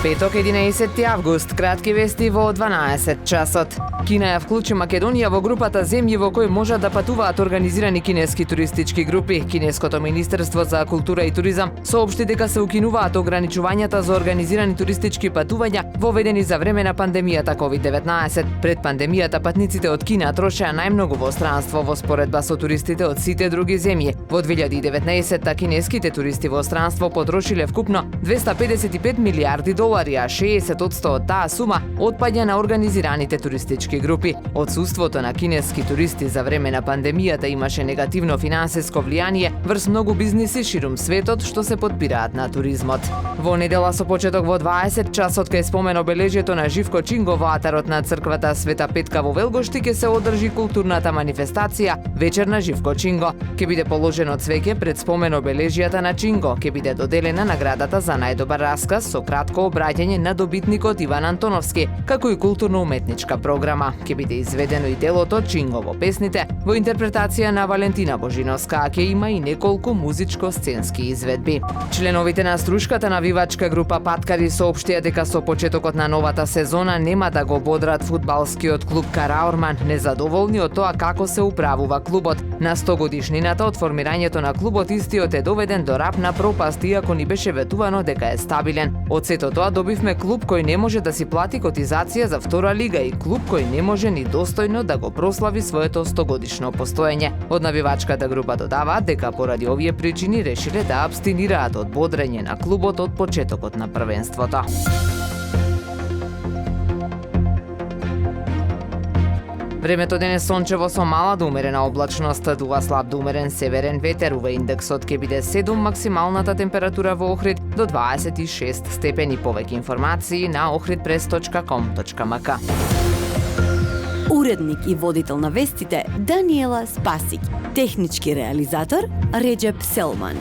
Петок, 11 август, кратки вести во 12 часот. Кина ја вклучи Македонија во групата земји во кои можат да патуваат организирани кинески туристички групи. Кинеското Министерство за култура и туризам соопшти дека се укинуваат ограничувањата за организирани туристички патувања воведени за време на пандемијата COVID-19. Пред пандемијата патниците од Кина трошеа најмногу во странство во споредба со туристите од сите други земји. Во 2019 кинеските туристи во странство потрошиле вкупно 255 милиарди долари, а 60% од таа сума отпаѓа на организираните туристички групи. Отсуството на кинески туристи за време на пандемијата имаше негативно финансиско влијание врз многу бизниси ширум светот што се подпираат на туризмот. Во недела со почеток во 20 часот кај спомен обележјето на Живко Чинго во атарот на црквата Света Петка во Велгошти ќе се одржи културната манифестација Вечер на Живко Чинго. Ќе биде положено цвеќе пред спомен обележјата на Чинго, ќе биде доделена наградата за најдобар расказ со кратко обраќање на добитникот Иван Антоновски, како и културно-уметничка програма. Ќе биде изведено и делото Чинго во песните во интерпретација на Валентина Божиновска, а ќе има и неколку музичко-сценски изведби. Членовите на струшката навивачка група Паткари соопштија дека со почетокот на новата сезона нема да го бодрат фудбалскиот клуб Караорман, незадоволни од тоа како се управува клубот. На 100 годишнината од формирањето на клубот истиот е доведен до рап на пропаст, иако ни беше ветувано дека е стабилен. Од сето тоа добивме клуб кој не може да си плати котизација за втора лига и клуб кој не може ни достојно да го прослави своето 100-годишно постоење. Од навивачката група додаваат дека поради овие причини решиле да абстинираат од бодрење на клубот од почетокот на првенството. Времето денес сончево со мала до умерена облачност, дува слаб до умерен северен ветер, ува индексот ќе биде 7, максималната температура во Охрид до 26 степени. Повеќе информации на ohridpress.com.mk. Уредник и водител на вестите Даниела Спасик, технички реализатор Реджеп Селман.